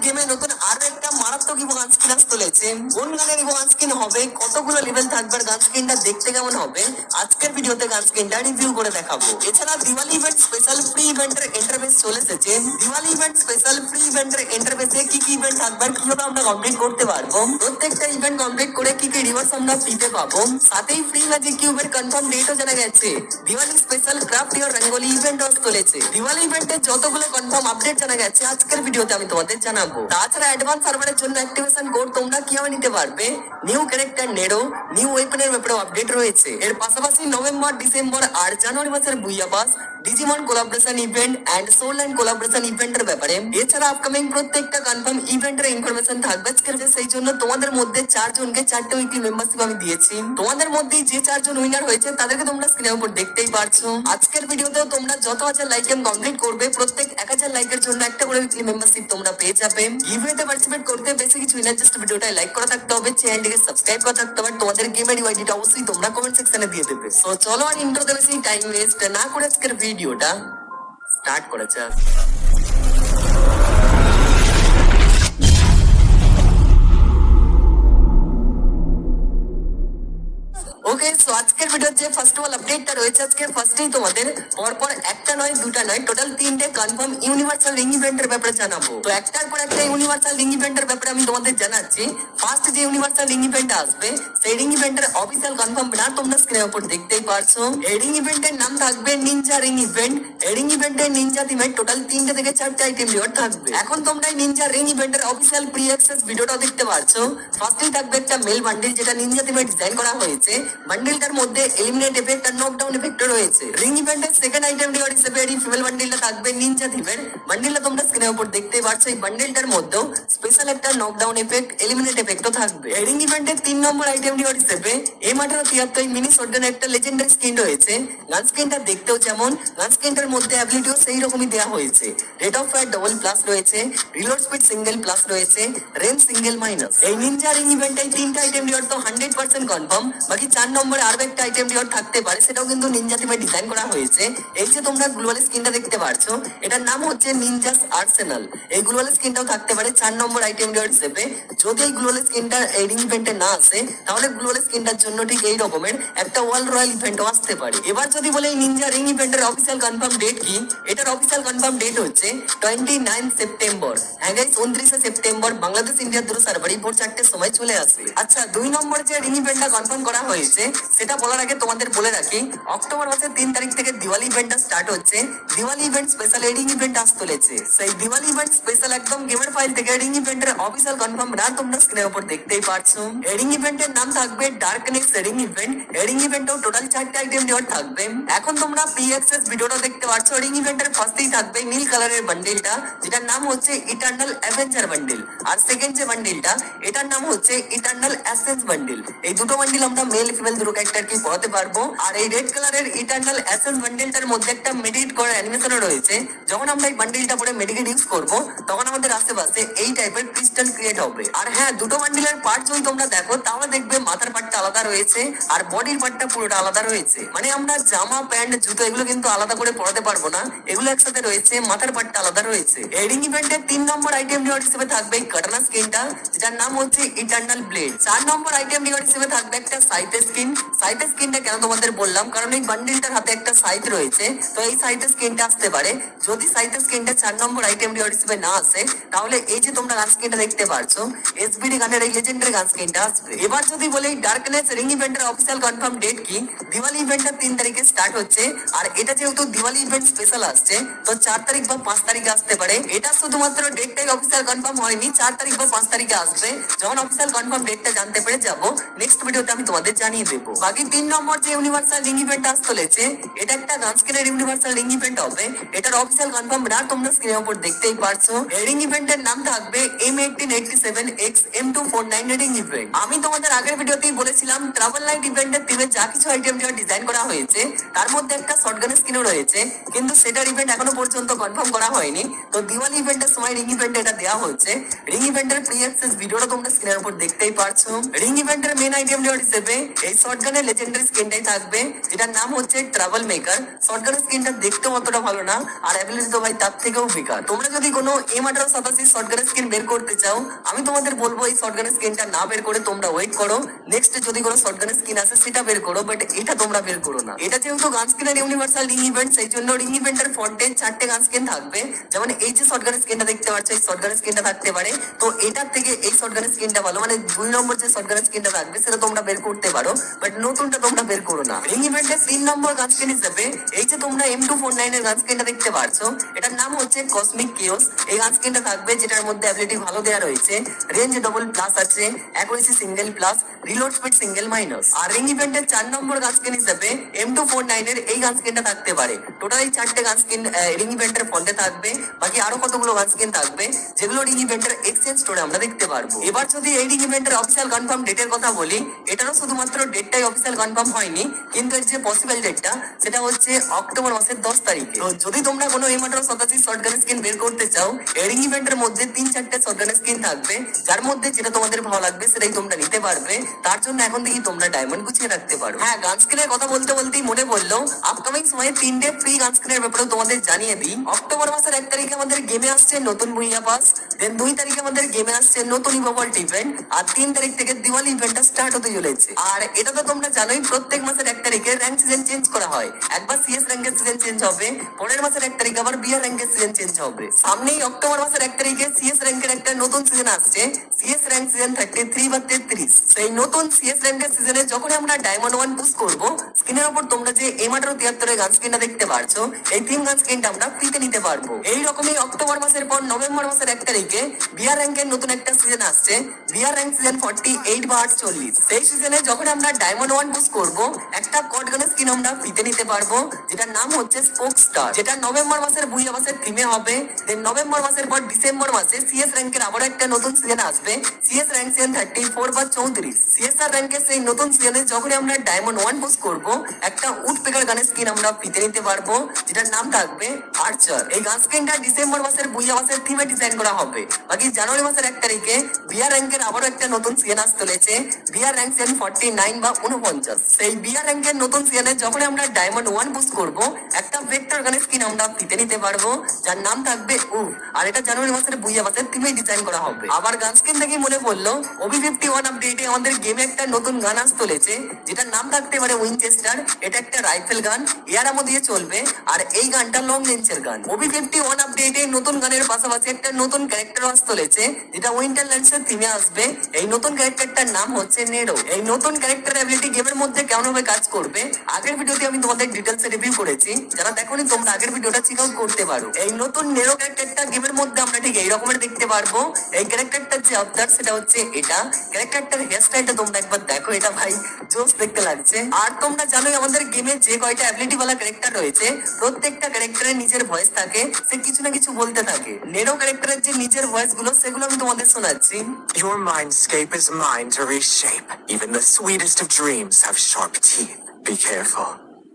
গেমে নতুন আরো একটা মারাত্মক গান স্কিন আসতে চলেছে। কোন গানের গান স্কিন হবে, কতগুলো লেভেল থাকবে, গান স্কিনটা দেখতে কেমন হবে, আজকের ভিডিওতে গান স্কিনটা রিভিউ করে দেখাবো। এছাড়া দিওয়ালি ইভেন্ট স্পেশাল ফ্রি ইভেন্টের ইন্টারফেস চলে এসেছে। দিওয়ালি ইভেন্ট স্পেশাল ফ্রি ইভেন্টের ইন্টারফেসে কি কি ইভেন্ট থাকবে আর কিভাবে আমরা কমপ্লিট করতে পারবো, প্রত্যেকটা ইভেন্ট কমপ্লিট করে কি কি রিওয়ার্ডস আমরা ফ্রিতে পাবো, সাথেই ফ্রি ম্যাজিক কিউবের কনফার্ম ডেটও জানা গেছে। Diwali special craft your rangoli event চলেছে। দিওয়ালি ইভেন্টের যতগুলো কনফার্ম আপডেট জানা গেছে আজকের ভিডিওতে আমি তোমাদের জানাবো। তাছাড়া অ্যাডভান্স সার্ভারের জন্য অ্যাক্টিভেশন কোড তোমরা কিভাবে নিতে পারবে, নিউ ক্যারেক্টার নেডো, নিউ ওয়েপনের ব্যাপারেও আপডেট রয়েছে। এর পাশাপাশি নভেম্বর, ডিসেম্বর আর জানুয়ারি মাসের booyah pass, Digimon collaboration event and soul and collaboration ইভেন্টের ব্যাপারে, এছাড়া আপকামিং প্রত্যেকটা কনফার্ম ইভেন্টের ইনফরমেশন থাকবে আজকের। সেই জন্য তোমাদের মধ্যে 4 জনকে 4টে উইকলি মেম্বারশিপ আমি দিয়েছি। তোমাদের মধ্যে যে 4 জন উইনার হয়েছে তাদেরকে তোমরা স্ক্রিনের উপর দেখতেই পারছো। আজকের ভিডিওতেও তোমরা যত 1000 লাইক কমপ্লিট করবে প্রত্যেক 1000 লাইকের জন্য একটা করে উইকলি মেম্বারশিপ তোমরা পেয়ে যাবে। গিভওয়েতে পার্টিসিপেট করতে বেশি কিছু না, জাস্ট ভিডিওটা লাইক করা থাকতে হবে, চ্যানেলটিকে সাবস্ক্রাইব করা থাকতে হবে, তোমাদের গেমের ইউআইডিটা অবশ্যই তোমরা কমেন্ট সেকশনে দিয়ে দেবে। সো চলো আর ইন্ট্রোতে বেশি টাইম ওয়েস্ট না করে আজকের ভিডিওটা স্টার্ট করা যাক। ওকে, সো আজকের ভিডিওর যে ফার্স্ট অফ অল আপডেটটা রয়েছে, আজকে ফার্স্টেই তোমাদের পরপর একটা নয় দুটা নয় টোটাল 3টে কনফার্ম ইউনিভার্সাল রিং ইভেন্টের ব্যাপারে জানাবো। তো একটার পর একটা ইউনিভার্সাল রিং ইভেন্টের ব্যাপারে আমি তোমাদের জানাচ্ছি। ফার্স্ট যে ইউনিভার্সাল রিং ইভেন্ট আসবে সেই রিং ইভেন্টের অফিসিয়াল কনফার্ম না তোমরা স্ক্রিনের উপর দেখতেই পারছো। এই রিং ইভেন্টের নাম থাকবে নিনজা রিং ইভেন্ট। এই রিং ইভেন্টের নিনজা থিমে টোটাল 3টে থেকে 4টে আইটেম রিওয়ার্ড থাকবে। এখন তোমরা এই নিনজা রিং ইভেন্টের অফিসিয়াল প্রি অ্যাক্সেস ভিডিওটা দেখতে পারছো। ফার্স্টেই থাকবে একটা মেল বান্ডিল যেটা নিনজা থিমে ডিজাইন করা হয়েছে। বান্ডিলটার মধ্যে এলিমিনেট এফেক্ট আর নকডাউন এফেক্ট রয়েছে। রিং ইভেন্টের সেকেন্ড আইটেম রিওয়ার্ড হিসেবে এই ফিমেল বান্ডিলটা থাকবে নিনজা থিমের। বান্ডিলটা তোমরা স্ক্রিনের উপর দেখতেই পারছো। এই বান্ডিলটার মধ্যে স্পেশাল একটা নকডাউন এফেক্ট, এলিমিনেট এফেক্টও থাকবে। এই রিং ইভেন্টের 3 নম্বর আইটেম রিওয়ার্ড হিসেবে M1873 মিনি শটগানের একটা লেজেন্ডারি স্কিন রয়েছে। গান স্কিনটা দেখতেও যেমন, গান স্কিনটার মধ্যে অ্যাবিলিটিও সেই রকমই দেওয়া হয়েছে। Rate of fire double plus রয়েছে, রিলোড স্পিড সিঙ্গেল প্লাস রয়েছে, রেঞ্জ সিঙ্গেল মাইনাস। এই নিনজা রিং ইভেন্টে 3টে আইটেম রিওয়ার্ড তো 100% কনফার্ম। বাকি 4 নম্বরে আরো একটা আইটেম রিওয়ার্ড থাকতে পারে, সেটাও কিন্তু নিনজা থিমে ডিজাইন করা হয়েছে। এই যে তোমরা গ্লোবাল স্কিনটা দেখতে পারছো, এটার নাম হচ্ছে নিনজাস আর্সেনাল। এই গ্লোবাল স্কিনটাও থাকতে পারে 4 নম্বর আইটেম রিওয়ার্ড হিসেবে। যদি এই গ্লোবাল স্কিনটা এই রিং ইভেন্টে না আসে তাহলে গ্লোবাল স্কিনটার জন্য ঠিক এই রকমের একটা ওয়ার্ল্ড রয়্যাল ইভেন্টও আসতে পারে। এবার যদি বলে এই নিনজা রিং ইভেন্টের অফিসিয়াল কনফার্ম ডেট কি, এটার অফিসিয়াল কনফার্ম ডেট হচ্ছে 29 সেপ্টেম্বর। হ্যাঁ গাইস, 29 সেপ্টেম্বর বাংলাদেশ ইন্ডিয়া দুটো সার্ভারই ভোর 4টের সময় চলে আসবে। আচ্ছা, 2 নম্বর যে রিং ইভেন্টটা কনফার্ম করা হয়েছে সেটা বলার আগে তোমাদের বলে রাখি, অক্টোবর মাসের 3 তারিখ থেকে দিওয়ালি ইভেন্টটা স্টার্ট হচ্ছে। Diwali event special ring event আসতে চলেছে। সেই দিওয়ালি ইভেন্ট স্পেশাল একদম গেমের ফাইল থেকে রিং ইভেন্টের অফিসিয়াল কনফার্ম না তোমরা স্ক্রিনের উপর দেখতেই পারছো। রিং ইভেন্টের নাম থাকবে ডার্কনেস রিং ইভেন্ট। রিং ইভেন্টেও টোটাল 4টে আইটেম রিওয়ার্ড থাকবে। এখন তোমরা প্রি অ্যাক্সেস ভিডিওটা দেখতে পাচ্ছ। রিং ইভেন্টের ফার্স্টেই থাকবে নীল কালারের বান্ডিলটা, যেটার নাম হচ্ছে ইটারনাল অ্যাভেঞ্জার বান্ডিল। আর সেকেন্ড যে বান্ডিলটা, এটার নাম হচ্ছে ইটারনাল অ্যাসেন্স বান্ডিল। এই দুটো বান্ডিল আমরা মেল ফিমেল দুটো ক্যারেক্টারকে পড়াতে পারবো। আর এই রেড কালারের ইটারনাল অ্যাসেন্স বান্ডিলটার মধ্যে একটা মেডিকেট করার অ্যানিমেশনও রয়েছে। যখন আমরা এই বান্ডিলটা পরে মেডিকেট ইউজ করব তখন আমাদের আশেপাশে এই টাইপের ক্রিস্টাল ক্রিয়েট হবে। আর হ্যাঁ, দুটো বান্ডিলের পার্ট যদি তোমরা দেখো তাহলে দেখবে মাথার পার্টটা আলাদা রয়েছে আর বডির পার্টটা পুরোটা আলাদা রয়েছে। মানে আমরা জামা প্যান্ট জুতো এগুলো কিন্তু আলাদা করে পরাতে পারবো না, এগুলো একসাথে রয়েছে, মাথার পার্টটা আলাদা রয়েছে। রিং ইভেন্টের 3 নম্বর আইটেম রিওয়ার্ড হিসেবে থাকবে কাটানা স্কিনটা, যেটার নাম হচ্ছে ইটারনাল ব্লেড। 4 নম্বর আইটেম রিওয়ার্ড হিসেবে থাকবে একটা সাইতে স্কিন। সাইতে স্কিনটা কেন তোমাদের বললাম, কারণ এই বান্ডিলটার হাতে একটা সাইত রয়েছে, তো এই সাইতে স্কিনটা আসতে পারে। যদি সাইতে স্কিনটা 4 নম্বর আইটেম রিওয়ার্ড হিসেবে না আসে তাহলে এই যে তোমরা গান স্কিনটা দেখতে পারছো, এসবিডি গানের এই লেজেন্ডারি গান স্কিনটা আসবে। এবার যদি বলে এই ডার্কনেস রিং ইভেন্টের অফিসিয়াল কনফার্ম ডেট কি, দিওয়ালি ইভেন্টটা 3 তারিখে স্টার্ট হচ্ছে। আর এটা যেহেতু দিওয়ালি ইভেন্ট স্পেশাল আসছে, তো 4 তারিখ বা 5 তারিখে আসতে পারে। এটা শুধুমাত্র ডেটটাই অফিসিয়াল কনফার্ম হয়নি, 4 তারিখ বা 5 তারিখে আসবে। যখন অফিসিয়াল কনফার্ম ডেটটা জানতে পেরে যাবো নেক্সট ভিডিওতে আমি তোমাদের জানিয়ে দেবো। বাকি 3 নম্বর যে ইউনিভার্সাল রিং ইভেন্ট আসতে চলেছে, এটা একটা গান স্কিনের ইউনিভার্সাল রিং ইভেন্ট হবে। এটার অফিসিয়াল কনফার্ম না তোমরা স্ক্রিনের উপর দেখতেই পারছো। রিং ইভেন্টের নাম থাকবে M1887X M249 রিং ইভেন্ট। আমি তোমাদের আগের ভিডিওতেই বলেছিলাম ট্রাভেল নাইট ইভেন্টের টিমে যা কিছু আইটেম ডিজাইন করা হয়েছে তার মধ্যে একটা শটগানের স্কিনও রয়েছে, কিন্তু সেটার ইভেন্ট এখনো পর্যন্ত কনফার্ম করা হয়নি। তো দিওয়ালি ইভেন্টের সময় রিং ইভেন্টে এটা দেওয়া হচ্ছে। রিং ইভেন্টের প্রি অ্যাক্সেস ভিডিওটা তোমরা স্ক্রিনের উপর দেখতেই পারছো। রিং ইভেন্টের মেন আইটেম রিওয়ার্ড হিসেবে এই শটগানের লেজেন্ডারি স্কিন স্কিনটাই থাকবে, যেটার নাম হচ্ছে ট্রাভেল মেকার। শটগান স্কিনটা দেখতেও অতটা ভালো না, আর অ্যাবিলিটি তো ভাই তার থেকেও বেকার। তোমরা যদি কোনো M1887 শটগান স্কিন বের করতে চাও, আমি তোমাদের বলবো এই শটগান স্কিনটা না বের করে তোমরা ওয়েট করো, নেক্সট যদি কোনো শটগান স্কিন আসে সেটা বের করো, বাট এটা তোমরা বের করো না। এটা যেহেতু গান স্কিনের ইউনিভার্সাল রিং ইভেন্ট, সেই জন্য রিং ইভেন্টের ফন্টে 4টে গান স্কিন থাকবে। যেমন এই যে শটগান স্কিনটা দেখতে পাচ্ছ, এই শটগান স্কিনটা থাকতে পারে, তো এটার থেকে এই শটগান স্কিনটা ভালো, মানে 2 নম্বর যে শটগান স্কিনটা থাকবে সেটা তোমরা বের করতে পারো, বাট নতুনটা তোমরা বের করো না। রিং ইভেন্টের 3 নম্বর গান স্কিন হিসেবে এই যে তোমরা M249 এর গান স্কিনটা দেখতে পাচ্ছ, এটার নাম হচ্ছে কসমিক কিওস। এই গান স্কিনটা থাকবে, যেটার মধ্যে অ্যাবিলিটি ভালো দেওয়া রয়েছে, রেঞ্জ ডবল প্লাস আছে, accuracy single plus, reload speed single minus. আর রিং ইভেন্টের 4 নম্বর গান স্কিন হিসেবে M249 এর এই গান স্কিনটা থাকতে পারে। টোটাল এই 4টে গান স্কিন রিং ইভেন্টের ফন্টে থাকবে, বাকি আরো কতগুলো গান স্কিন থাকবে যেগুলো রিং ইভেন্টের এক্সচেঞ্জ স্টোরে আমরা দেখতে পারবো। এবার যদি এই রিং ইভেন্টের অফিসিয়াল কনফার্ম ডেটের কথা বলি, এটারও শুধুমাত্র ডেটটাই অফিসিয়াল কনফার্ম হয়নি, কিন্তু এর যে পসিবল ডেটটা সেটা হচ্ছে অক্টোবর মাসের 10 তারিখে। তো যদি তোমরা কোনো M1887 শটগান স্কিন বের করতে চাও, এই রিং ইভেন্টের মধ্যে 3-4টে শটগান স্কিন থাকবে, যার মধ্যে যেটা তোমাদের ভালো লাগবে সেটাই তোমরা নিতে পারবে। তার জন্য এখন থেকে তোমরা ডায়মন্ড গুছিয়ে রাখতে পারো। হ্যাঁ, গান স্কিনের কথা বলতে বলতেই মনে পড়লো, আপকামিং সময়ে 3টে ফ্রি গান স্কিনের ব্যাপারেও তোমাদের জানিয়ে দিই। অক্টোবর মাসের 1 তারিখে আমাদের গেমে আসছে নতুন ভুইয়া পাস, দেন 2 তারিখে আমাদের গেমে আসছে নতুন ইভোল্ট ইভেন্ট, আর 3 তারিখ থেকে দিওয়ালি ইভেন্টটা স্টার্ট হতে চলেছে। আর এটা তো তোমরা জানোই, প্রত্যেক মাসের 1 তারিখে র্যাঙ্ক সিজন চেঞ্জ করা হয়। একবার সিএস র্যাঙ্কের সিজন চেঞ্জ হবে, পরের মাসের 1 তারিখে আবার বিআর র্যাঙ্কের সিজন চেঞ্জ হবে। সামনেই অক্টোবর মাসের 1 তারিখে সিএস র্যাঙ্কের একটা নতুন সিজন আসছে, সিএস র্যাঙ্ক সিজন 33 বা 33। সেই নতুন সিএস র্যাঙ্কের সিজনে যখন আমরা ডায়মন্ড 1 পুশ করব, স্ক্রিনের উপর তোমরা যে M1873 এর গান স্ক্রিনটা দেখতে পারছো, এই থিম গান স্ক্রিনটা আমরা ফ্রিতে নিতে পারবো। এই রকমই অক্টোবর মাসের পর নভেম্বর মাসের 1 তারিখে বিআর র্যাঙ্কের নতুন একটা সিজন আসছে, বিআর র্যাঙ্ক সিজন 48 বা 48। সেই সিজনে যখন আমরা ডায়মন্ড 1 পুশ করব, একটা কড গানের স্কিন আমরা ফ্রিতে নিতে পারবো, যেটার নাম হচ্ছে স্পোক স্টার, যেটা নভেম্বর মাসের বুইয়া মাসের থিমে হবে। দেন নভেম্বর মাসের পর ডিসেম্বর মাসে সিএস র্যাঙ্কের আবার একটা নতুন সিজন আসবে, সিএস র্যাঙ্ক সিজন 34 বা 34। সিএসআর র্যাঙ্কের সেই নতুন সিজনে যখন আমরা ডায়মন্ড 1 পুশ করব, একটা উড পেকার গানের স্কিন আমরা ফ্রিতে নিতে পারবো, যেটার নাম থাকবে আর্চার। এই গান স্কিনটা ডিসেম্বর মাসের বুইয়া মাসের থিমে ডিজাইন করা হবে। বাকি জানুয়ারি মাসের 1 তারিখে বিআর র্যাঙ্কের আবারও একটা নতুন সিজন আসতে চলেছে, বিআর র্যাঙ্ক সিজন 49 বা 49। সেই বিআর র্যাঙ্কের নতুন সিজনে যখন আমরা ডায়মন্ড 1 পুশ করব, একটা ভেক্টর গানের স্কিন আমরা ফ্রিতে নিতে পারবো, যার নাম থাকবে উফ, আর এটা জানুয়ারি মাসের বুইয়া মাসের থিমে ডিজাইন করা হবে। আবার গান স্কিন দেখে মনে পড়লো, OB51 আপডেটে আমাদের গেমে একটা নতুন গান আসতে চলেছে, যেটার নাম থাকতে পারে উইনচেস্টার। এটা একটা রাইফেল গান, এয়ার আমো দিয়ে চলবে, আর এই গানটা লং রেঞ্জের গান। OB51 আপডেটে নতুন গানের পাশাপাশি একটা নতুন ক্যারেক্টার আসতে চলেছে, যেটা উইন্টারল্যান্ডস এর থিমে আসবে। এই নতুন ক্যারেক্টারটার নাম হচ্ছে নেডো। এই নতুন ক্যারেক্টার অ্যাবিলিটি গেমের মধ্যে কেমন ভাবে কাজ করবে আগের ভিডিওতে আমি তোমাদের ডিটেলসে রিভিউ করেছি, যারা দেখোনি তোমরা আগের ভিডিওটা চেক আউট করতে পারো। এই নতুন নেডো ক্যারেক্টারটা গেমের মধ্যে আমরা ঠিক এই রকমের দেখতে পারবো। এই ক্যারেক্টারটার যে আবদার সেটা হচ্ছে এটা, ক্যারেক্টারটার হেয়ার স্টাইলটা তোমরা একবার দেখো, এটা ভাই জোস দেখতে লাগছে। আর তোমরা জানোই আমাদের গেমে যে কয়টা অ্যাবিলিটি ওয়ালা ক্যারেক্টার রয়েছে, প্রত্যেকটা ক্যারেক্টারের নিজের ভয়েস থাকে, সে কিছু না কিছু বলতে থাকে। নেডো ক্যারেক্টারের যে নিজের ভয়েস গুলো সেগুলো আমি তোমাদের শোনাচ্ছি। Your mindscape is mine to reshape. Even the sweetest of dreams have sharp teeth. Be careful.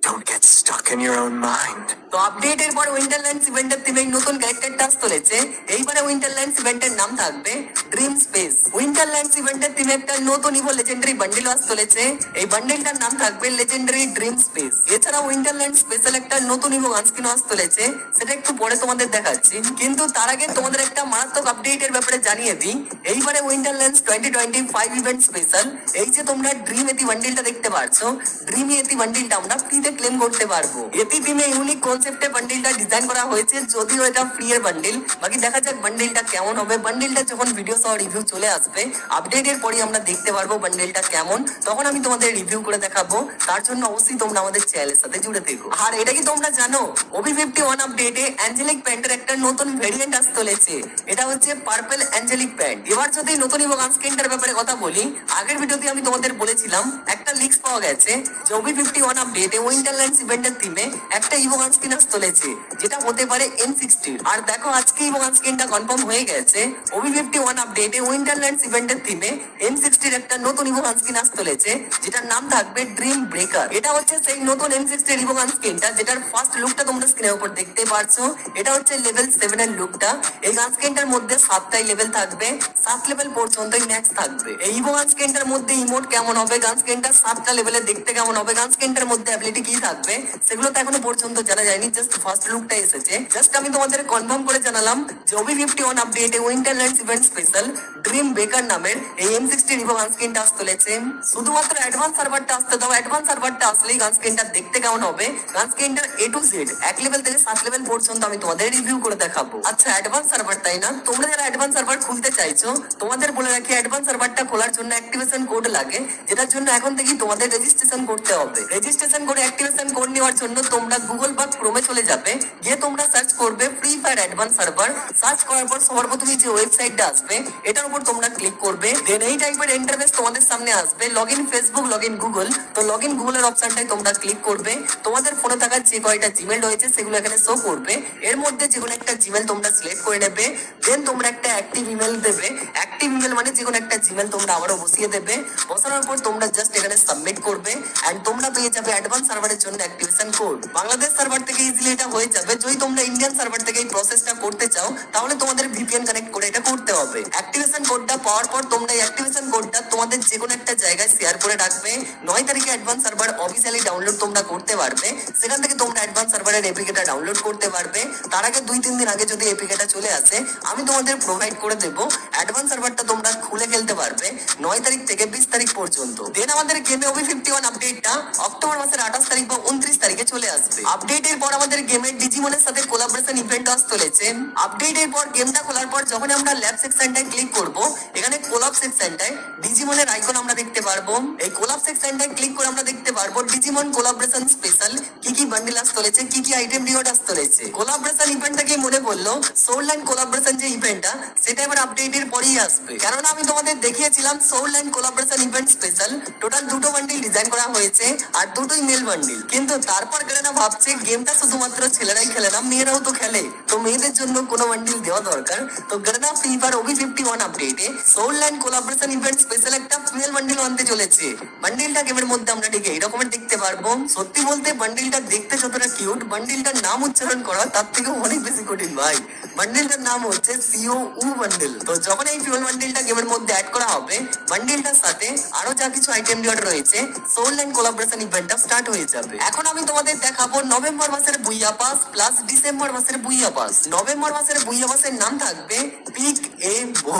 Don't get stuck in your own mind. তো আপডেটের পর উইন্টারল্যান্ডস ইভেন্টের থিমে নতুন ক্যারেক্টারটা আসতে চলেছে। এইবারে উইন্টারল্যান্ডস ইভেন্টের নাম থাকবে ড্রিম স্পেস। উইন্টারল্যান্ডস ইভেন্টের থিমে একটা নতুন ইভো লেজেন্ডারি বান্ডেল আসতে চলেছে, এই বান্ডেলটার নাম থাকবে লেজেন্ডারি ড্রিম স্পেস। এছাড়া উইন্টারল্যান্ড স্পেশাল একটা নতুন ইভো গানস্কিন আসতে চলেছে, সেটা একটু পরে তোমাদের দেখাচ্ছি। কিন্তু তার আগে তোমাদের একটা মারাত্মক আপডেটের ব্যাপারে জানিয়ে দিই। এইবারে উইন্টারল্যান্ডস 2025 ইভেন্ট স্পেশাল, এই যে তোমরা ড্রিম এতি বান্ডেলটা দেখতে পারছো, ড্রিম এতি বান্ডেলটা আমরা ফ্রিতে ক্লেম করতে পারবো। এতি থিমে ইউনিক কনসেপ্টে বান্ডেলটা ডিজাইন করা হয়েছে, যদিও এটা ফ্রি এর বান্ডেল। বাকি দেখা যাক বান্ডেলটা কেমন হবে। বান্ডেলটা যখন ভিডিও সহ রিভিউ চলে আসবে, আপডেটের পরই আমরা দেখতে পারবো বান্ডেলটা কেমন, তখন আমি তোমাদের রিভিউ করে দেখাবো। তার জন্য অবশ্যই তোমরা আমাদের চ্যানেলের সাথে জুড়ে থেকো। আর এটা কি তোমরা জানো, OB51 আপডেটে অ্যাঞ্জেলিক প্যান্টের একটা নতুন ভেরিয়েন্ট আসতে চলেছে, এটা হচ্ছে পার্পল অ্যাঞ্জেলিক প্যান্ট। এবার যদি নতুন ইভো গানস্কিনটার ব্যাপারে কথা বলি, আগের ভিডিওতে আমি তোমাদের বলেছিলাম একটা লিক্স পাওয়া গেছে যে OB51 আপডেটে উইন্টারল্যান্ডস ইভেন্টের থিমে একটা ইভো গানস্কিন স্কিন আসতে চলেছে, যেটা হতে পারে M60। আর দেখো আজকে ইভোগান স্কিনটা কনফার্ম হয়ে গেছে। OB51 আপডেটে উইন্টারল্যান্ডস ইভেন্টের থিমে M60 একটা নতুন ইভোগান স্কিন আসতে চলেছে, যেটার নাম থাকবে ড্রিম ব্রেকার। এটা হচ্ছে সেই নতুন M60 ইভোগান স্কিনটা, যেটার ফার্স্ট লুকটা তোমরা স্ক্রিনের উপর দেখতে পারছো। এটা হচ্ছে লেভেল 7 এর লুকটা। এই গান স্কিনটার মধ্যে 7টাই লেভেল থাকবে, 7 লেভেল পর্যন্তই ম্যাক্স থাকবে। এই ইভোগান স্কিনটার মধ্যে ইমোট কেমন হবে, গান স্কিনটা 7টা লেভেলে দেখতে কেমন হবে, গান স্কিনটার মধ্যে অ্যাবিলিটি কি থাকবে, সেগুলো তো এখনো পর্যন্ত জানা যায়নি। জাস্ট ফার্স্ট লুকটা এসেছে। জাস্ট আমি তোমাদের কনফার্ম করে জানালাম যে OB51 আপডেটে উইন্টারল্যান্ডস ইভেন্ট স্পেশাল ড্রিম বেকার নামের এই M60 রিভো গান স্কিনটা আসতে চলেছে। শুধুমাত্র অ্যাডভান্স সার্ভারটা আসতে দাও, অ্যাডভান্স সার্ভারটা আসলেই গান স্কিনটা দেখতে কেমন হবে, গান স্কিনটার A to Z 1 লেভেল থেকে 7 লেভেল পর্যন্ত আমি তোমাদের রিভিউ করে দেখাবো। আচ্ছা অ্যাডভান্স সার্ভার তাই না? তোমরা যারা অ্যাডভান্স সার্ভার খুলতে চাইছো, তোমাদের বলে রাখি অ্যাডভান্স সার্ভারটা খোলার জন্য অ্যাক্টিভেশন কোড লাগে, যেটার জন্য এখন থেকেই তোমাদের রেজিস্ট্রেশন করতে হবে। রেজিস্ট্রেশন করে অ্যাক্টিভেশন কোড নেওয়ার জন্য তোমরা গুগল বা ক্রোমে চলে যাবে, গিয়ে তোমরা সার্চ করবে free fire advance server. Search করার পর সবার প্রথমে যে ওয়েবসাইটটা আসবে এটার উপর তোমরা ক্লিক করবে। দেন এই টাইপের ইন্টারফেস তোমাদের সামনে আসবে, লগইন ফেসবুক, লগইন গুগল। তো লগইন গুগলের অপশনটাই তোমরা ক্লিক করবে। তোমাদের ফোনে থাকা যে কয়টা জিমেল রয়েছে সেগুলো এখানে শো করবে। এর মধ্যে যে কোনো একটা জিমেল তোমরা সিলেক্ট করে নেবে। দেন তোমরা একটা অ্যাক্টিভ ইমেল দেবে। অ্যাক্টিভ ইমেল মানে যে কোনো একটা জিমেল তোমরা আবারও বসিয়ে দেবে। বসানোর পর তোমরা জাস্ট এখানে সাবমিট করবে এন্ড তোমরা পেয়ে যাবে অ্যাডভান্স সার্ভারের জন্য অ্যাক্টিভেশন কোড। বাংলাদেশ সার্ভার থেকে ইজিলি এটা হয়ে যাবে। যদি তোমরা ইন্ডিয়ান সার্ভার থেকে এই প্রসেসটা করতে চাও তাহলে তোমাদের VPN কানেক্ট করে এটা করতে হবে। অ্যাক্টিভেশন কোডটা পাওয়ার পর তোমরা এই অ্যাক্টিভেশন কোডটা তোমাদের যে কোনো একটা জায়গায় শেয়ার করে রাখবে। 9 তারিখে অ্যাডভান্স সার্ভার অফিসিয়ালি ডাউনলোড তোমরা করতে পারবে। সেখান থেকে তোমরা অ্যাডভান্স সার্ভারের এপিকেটা ডাউনলোড করতে পারবে। তার আগে 2-3 দিন আগে যদি এপিকেটা চলে আসে আমি তোমাদের প্রোভাইড করে দেবো। অ্যাডভান্স সার্ভারটা তোমরা খুলে খেলতে পারবে 9 তারিখ থেকে 20 তারিখ পর্যন্ত। দেন আমাদের গেমে OB51 আপডেটটা অক্টোবর মাসের 28 তারিখ বা 29 তারিখে চলে আসবে। আপডেটের পর আমাদের গেমে ডিজিমনের সাথে কোলাবোরেশন ইভেন্ট আসতে চলেছে। আপডেটের পর গেমটা খোলার পর যখন আমরা ল্যাব সেকশনটায় ক্লিক করব, এখানে কোলাব সেকশনটায় ডিজিমনের আইকন আমরা দেখতে পারবো। এই কোলাব সেকশনটায় ক্লিক করে আমরা দেখতে পারবো ডিজিমন কোলাবোরেশন স্পেশাল কি কি বান্ডিল আসতে চলেছে, কি কি আইটেম রিওয়ার্ড আসতে চলেছে। কোলাবোরেশন ইভেন্টটাকে মনে পড়লো, সোলল্যান্ড কোলাবোরেশন যে ইভেন্টটা সেটা এবার আপডেটের পরেই আসবে। কারণ আমি তোমাদের দেখিয়েছিলাম Soulland collaboration event special total 2টো বান্ডিল ডিজাইন করা হয়েছে আর 2টোই মেল বান্ডিল। কিন্তু তারপর গেলেনা ভাবছে গেমটা শুধুমাত্র ছেলেরাই খেলে না, মেয়েরাও তো খেলে, তো মেয়েদের জন্য কোনো বান্ডিল দেওয়া দরকার। তো গেলেনা ফ্রি ফায়ার OB51 আপডেটে সোলল্যান্ড কোলাবোরেশন ইভেন্ট স্পেশাল একটা ফিমেল বান্ডিল আনতে চলেছে। বান্ডিলটা গেমের মধ্যে আমরা ঠিক এইরকমের দেখতে পারবো। সত্যি বলতে বান্ডিলটা দেখতে যতটা কিউট, বান্ডিলটার নাম উচ্চারণ করা তার থেকে অনেক বেশি কঠিন ভাই। বান্ডিলটার নাম হচ্ছে COU বান্ডিল। তো যখন এই ফিমেল বান্ডিলটা গেমের মধ্যে অ্যাড করা হবে, বান্ডিলটার সাথে আরো যা কিছু আইটেম রিওয়ার্ড রয়েছে সোলল্যান্ড কোলাবোরেশন ইভেন্টটা স্টার্ট হয়ে যাবে। এখন আমি তোমাদের দেখাবো নভেম্বর মাসের বুইয়া পাস প্লাস ডিসেম্বর মাসের বুইয়া পাস। নভেম্বর মাসের বুইয়া পাসের নাম থাকবে পিক এ বো।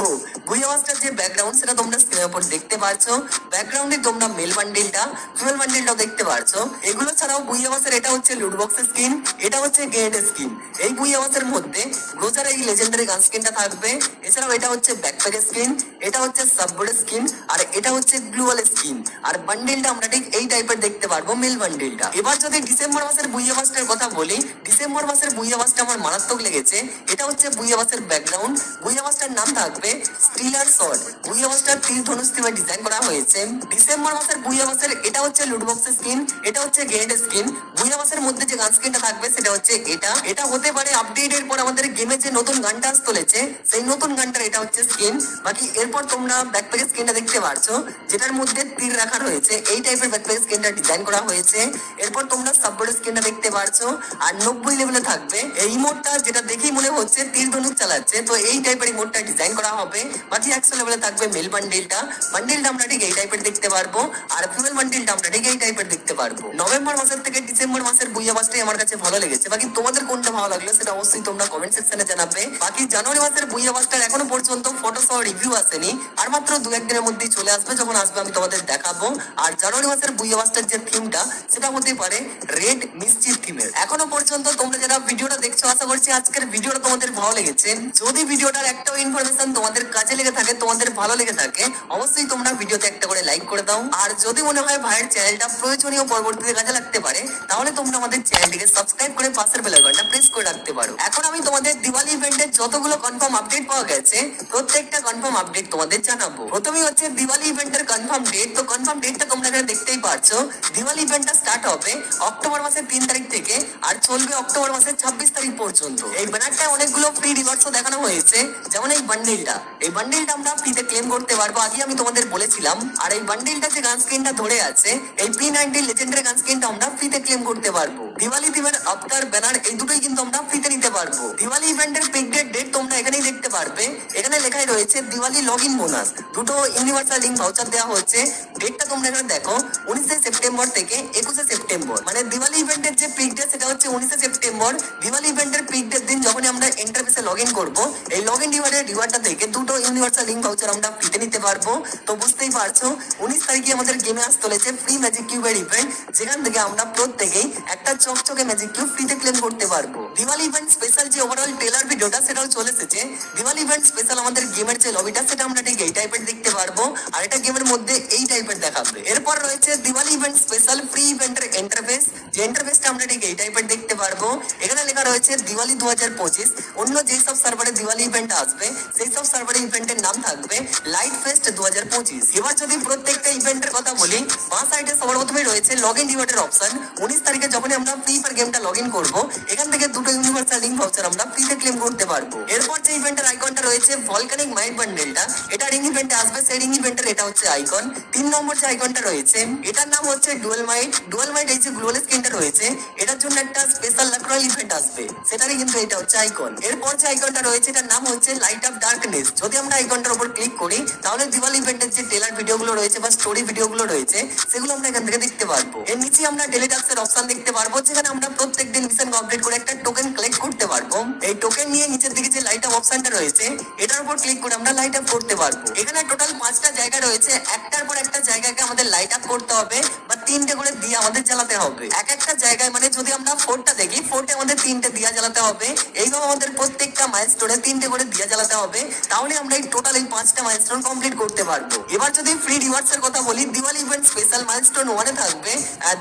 বুইয়া পাসটার যে ব্যাকগ্রাউন্ড সেটা তোমরা স্ক্রিনের উপর দেখতে পাচ্ছো। ব্যাকগ্রাউন্ডে তোমরা মেল বান্ডিলটা, ফিমেল বান্ডিলটাও দেখতে পাচ্ছো। এগুলো ছাড়াও বুইয়া পাসের এটা হচ্ছে লুট বক্সের স্কিন, এটা হচ্ছে গেট স্কিন। এই বুইয়া পাসের মধ্যে গ্রোজার এই লেজেন্ডারি গান স্কিনটা থাকবে। এছাড়াও এটা হচ্ছে ব্যাকপ্যাক স্কিন, এটা হচ্ছে সাববোর্ড স্কিন আর এটা হচ্ছে গ্লুয়াল স্কিন। আর বান্ডিলটা আমরা ঠিক এই টাইপের দেখতে পারবো মেল বান্ডিলটা। এবার যদি ডিসেম্বর মাসের বুইয়া পাসটার কথা বলি, ডিসেম্বর মাসের বুইয়া পাসটা আমার মারাত্মক লেগেছে। এটা হচ্ছে বুইয়া পাসের ব্যাকগ্রাউন্ড। বুইয়া পাসটার নাম থাকবে স্টিলার শট। বুইয়া পাসটার তীর ধনুষ থিমে ডিজাইন করা হয়েছে। ডিসেম্বর মাসের বুইয়া পাসের এটা হচ্ছে লুট বক্সের স্কিন, এটা হচ্ছে গেট স্কিন। বুইয়া পাসের মধ্যে যে গান স্কিনটা থাকবে সেটা হচ্ছে এটা। এটা হতে পারে আপডেটের পর আমাদের গেমে যে নতুন গানটা আসতে চলেছে সেই নতুন গানটার এটা হচ্ছে স্কিন। বাকি এরপর তোমরা ব্যাকপ্যাক স্কিনটা দেখতে পারছো, যেটার মধ্যে তীর রাখা রয়েছে। এই টাইপের ব্যাকপ্যাক স্কিনটা ডিজাইন করা হয়েছে। এরপর তোমরা সাববোর্ড স্কিনটা দেখতে পারছো আর 90 লেভেলে থাকবে এই ইমোটটা, যেটা দেখেই মনে হচ্ছে তীর ধনুক চালাচ্ছে। তো এই টাইপের ইমোটটা ডিজাইন করা হবে। বাকি 100 লেভেলে থাকবে মেল বান্ডিলটা। বান্ডিলটা আমরা ঠিক এই টাইপের দেখতে পারবো আর ফিমেল বান্ডিলটা আমরা ঠিক এই টাইপের দেখতে পারবো। নভেম্বর মাসের থেকে ডিসেম্বর মাসের বুইয়া পাসটাই আমার কাছে ভালো লেগেছে। বাকি তোমাদের কোনটা ভালো লাগলো সেটা অবশ্যই তোমরা কমেন্ট সেকশনে জানাবে। বাকি জানুয়ারি মাসের বুইয়া পাসটার এখনো পর্যন্ত ফটো সহ রিভিউ আসেনি, আর মাত্র 2-1 দিনের মধ্যেই চলে আসবে। যখন আসবে আমি তোমাদের দেখাবো। আর জানুয়ারি মাসের বুইয়া পাসটার যে থিমটা সেটা হতে পারে রেড মিস্টিক থিমের। এখনো পর্যন্ত তোমরা যারা ভিডিওটা দেখছো আশা করছি আজকের ভিডিওটা তোমাদের ভালো লেগেছে। যদি ভিডিওটার একটাও ইনফরমেশন তোমাদের কাজে লেগে থাকে, তোমাদের ভালো লেগে থাকে, অবশ্যই তোমরা ভিডিওতে একটা করে লাইক করে দাও। আর যদি মনে হয় ভাইয়ের চ্যানেলটা প্রয়োজনীয় পরবর্তীতে কাজে লাগতে পারে তাহলে তোমরা আমাদের চ্যানেলটিকে সাবস্ক্রাইব করে পাশের বেল আইকনটা প্রেস করে রাখতে পারো। এখন আমি তোমাদের দিওয়ালি ইভেন্টের যতগুলো কনফার্ম আপডেট পাওয়া গেছে প্রত্যেকটা কনফার্ম আপডেট তোমাদের জানাবো। প্রথমেই হচ্ছে দিওয়ালি ইভেন্টের কনফার্ম ডেট। তো কনফার্ম ডেটটা তোমরা এখানে দেখতেই পারছো। দিওয়ালি ইভেন্টটা স্টার্ট হবে অক্টোবর মাসের 3 তারিখ থেকে আর চলবে অক্টোবর মাসের 26 তারিখ পর্যন্ত। এই ব্যানারটায় অনেকগুলো ফ্রি রিওয়ার্ডসও দেখানো হয়েছে, যেমন এই বান্ডেলটা। এই বান্ডেলটা আমরা ফ্রিতে ক্লেম করতে পারবো, আগে আমি তোমাদের বলেছিলাম। আর এই বান্ডেলটা যে গান স্কিনটা ধরে আছে, এই P90 লেজেন্ডারি গান স্কিনটা আমরা ফ্রিতে ক্লেম করতে পারবো। দিওয়ালি থিমের আফটার ব্যানার এই দুটোই কিন্তু আমরা ফ্রিতে নিতে পারবো। দিওয়ালি ইভেন্টের পিক ডেট তোমরা এখানেই দেখতে পারবে। এখানে লেখাই রয়েছে দিওয়ালি লগ ইন বোনাস। দুটো ইউনিভার্সাল লিঙ্ক ভাউচার দেওয়া হচ্ছে। ডেটটা তোমরা এখানে দেখো 19 সেপ্টেম্বর থেকে 21 সেপ্টেম্বর। মানে দিওয়ালি ইভেন্টের যে পিক ডেট সেটা হচ্ছে 19 সেপ্টেম্বর। দিওয়ালি ইভেন্টের পিক ডেট দিন যখন আমরা ইন্টারফেসে লগ ইন করবো, এই লগ ইন রিওয়ার্ডটা থেকে দুটো ইউনিভার্সাল লিঙ্ক ভাউচার আমরা ফ্রিতে নিতে পারবো। তো বুঝতেই পারছো 19 তারিখে আমাদের গেমে আসতে চলেছে ফ্রি ম্যাজিক কিউবের ইভেন্ট, যেখান থেকে আমরা প্রত্যেকেই একটা চকচকে ম্যাজিক কিউব ফ্রিতে ক্লেম করতে পারবো। দিওয়ালি ইভেন্ট স্পেশাল যে ওভারঅল ট্রেলার ভিডিওটা সেটাও চলে এসেছে। দিওয়ালি ইভেন্ট স্পেশাল আমাদের গেমের যে লবিটা সেটা আমরা ঠিক এই টাইপের দেখতে পারবো, আর এটা গেমের মধ্যে এই টাইপের দেখাবে। এরপর রয়েছে দিওয়ালি ইভেন্ট স্পেশাল ফ্রি ইভেন্টের ইন্টারফেস, যে ইন্টারফেসটা আমরা ঠিক এই টাইপের দেখতে পারবো। এখানে লেখা রয়েছে দিওয়ালি 2025। অন্য যেই সব সার্ভারে দিওয়ালি ইভেন্ট আসবে সেই সব সার্ভারে ইভেন্টের নাম থাকবে লাইট ফেস্ট 2025। এবার যদি প্রত্যেকটা ইভেন্টের কথা বলি, বাঁ সাইডে সবার প্রথমে রয়েছে লগ ইন রিওয়ার্ডের অপশন। 19 তারিখে যখন আমরা ফ্রি ফায়ার গেমটা লগ ইন করবো, এখান থেকে দুটো ইউনিভার্সাল লিঙ্ক ভাউচার আমরা ফ্রিতে ক্লেম করতে পারবো। এরপর যে ইভেন্টের আইকনটা রয়েছে ভলকানিক মাইন্ড বান্ডেলটা, এটা রিং ইভেন্টে আসবে। সেই রিং ইভেন্টের এটা হচ্ছে আইকন। 3 নম্বর যে আইকনটা রয়েছে এটার নাম হচ্ছে ডুয়েল মাইট। ডুয়েল মাইট এই যে গ্লোবাল স্কিনটা রয়েছে এটার জন্য একটা স্পেশাল লাক্রাল ইভেন্ট আসবে, সেটারই কিন্তু এটা হচ্ছে আইকন। এরপর যে আইকনটা রয়েছে এটার নাম হচ্ছে লাইট অফ ডার্কনেস। যদি আমরা আইকনটার উপর ক্লিক করি তাহলে দিওয়ালি ইভেন্টের যে ট্রেলার ভিডিওগুলো রয়েছে বা স্টোরি ভিডিওগুলো রয়েছে সেগুলো আমরা এখান থেকে দেখতে পারবো। এর নিচে আমরা ডেলি টাস্কের অপশন দেখতে পারবো, যেখানে আমরা প্রত্যেকদিন মিশন কমপ্লিট করে একটা টোকেন কালেক্ট করতে পারবো। এই টোকেন নিয়ে নিচের দিকে যে লাইট আপ অপশনটা রয়েছে এটার উপর ক্লিক করে আমরা লাইট আপ করতে পারবো। এখানে টোটাল 5টা জায়গা রয়েছে, একটার পর একটা জায়গাকে আমাদের লাইট আপ করতে হবে বা 3টে করে দিয়ে আমাদের জ্বালাতে হবে। এক একটা জায়গায় মানে যদি আমরা 4টা দেখি 4টে আমাদের 3টে দিয়া জ্বালাতে হবে। এইভাবে আমাদের প্রত্যেকটা মাইলস্টোনে 3টে করে দিয়া জ্বালাতে হবে, তাহলে আমরা এই টোটাল এই 5টা মাইলস্টোন কমপ্লিট করতে পারবো। এবার যদি ফ্রি রিওয়ার্ডস এর কথা বলি, দিওয়ালি ইভেন্ট স্পেশাল মাইলস্টোন 1 এ থাকবে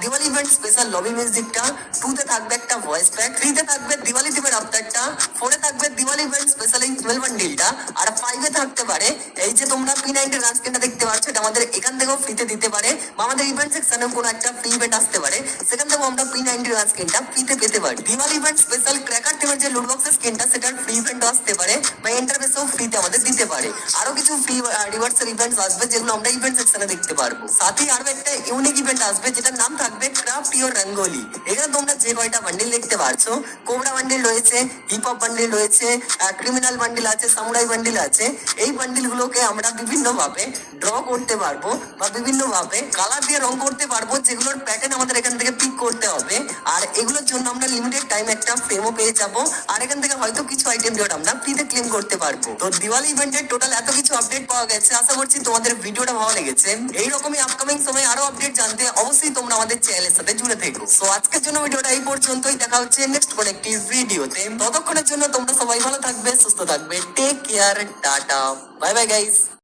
দিওয়ালি ইভেন্ট স্পেশাল লবি মিউজিকটা, 2 তে থাকবে একটা ভয়েস ট্র্যাক, 3 তে থাকবে দিওয়ালি থিমের আফটারটা, 4 এ থাকবে দিওয়ালি ইভেন্ট স্পেশাল এই টুয়েলভ বান্ডিলটা, আর 5 এ থাকতে পারে এই যে তোমরা P90 রান স্ক্রিনটা দেখতে পাচ্ছ, এটা আমাদের এখান থেকেও ফ্রিতে দিতে পারে, বা আমাদের ইভেন্ট সেকশনে কোনো একটা ফ্রি ইভেন্ট আসতে পারে, সেখান থেকেও আমরা P90 রান স্ক্রিনটা ফ্রিতে পেতে পারি। দিওয়ালি ইভেন্ট স্পেশাল ক্র্যাকার থিমের যে লুট বক্সের স্ক্রিনটা সেটার ফ্রি ইভেন্ট আসতে পারে বা ইন্টারফেসও ফ্রিতে আমাদের দিতে পারে। আরো কিছু ফ্রি রিওয়ার্ডস এর ইভেন্টস আসবে যেগুলো আমরা ইভেন্ট সেকশনে দেখতে পারবো। সাথে আরো একটা ইউনিক ইভেন্ট আসবে যেটার নাম থাকবে ক্রাফট ইওর রঙ্গোলি। এখানে তোমরা যে কয়টা বান্ডিল দেখতে পাচ্ছো, কোবরা বান্ডিল রয়েছে, হিপ হপ বান্ডিল রয়েছে, ক্রিমিনাল বান্ডিল আছে, সামুরাই বান্ডিল আছে। এই বান্ডিল গুলোকে আমরা বিভিন্ন ভাবে ড্র করতে পারবো বা বিভিন্ন ভাবে কালার দিয়ে রং করতে পারবো, যেগুলোর প্যাটার্ন আমাদের এখান থেকে পিক করতে হবে। আর এগুলোর জন্য আমরা লিমিটেড টাইম একটা ফ্রেমও পেয়ে যাবো, আর এখান থেকে হয়তো কিছু আইটেম দিয়ে আমরা ফ্রিতে ক্লেম করতে পারবো। তো দিওয়ালি ইভেন্টের টোটাল এত কিছু আপডেট পাওয়া গেছে, আশা করছি তোমাদের ভিডিওটা ভালো লেগেছে। এইরকমই আপকামিং সময় আরো আপডেট জানতে অবশ্যই তোমরা আমাদের চ্যানেলের সাথে জুড়ে থেকো। সো আজকের জন্য ভিডিওটা এই পর্যন্তই, দেখা হচ্ছে নেক্সট কোন একটি ভিডিওতে। ততক্ষণের জন্য তোমরা সবাই ভালো থাকবে, সুস্থ থাকবে, take care, tata, bye bye guys.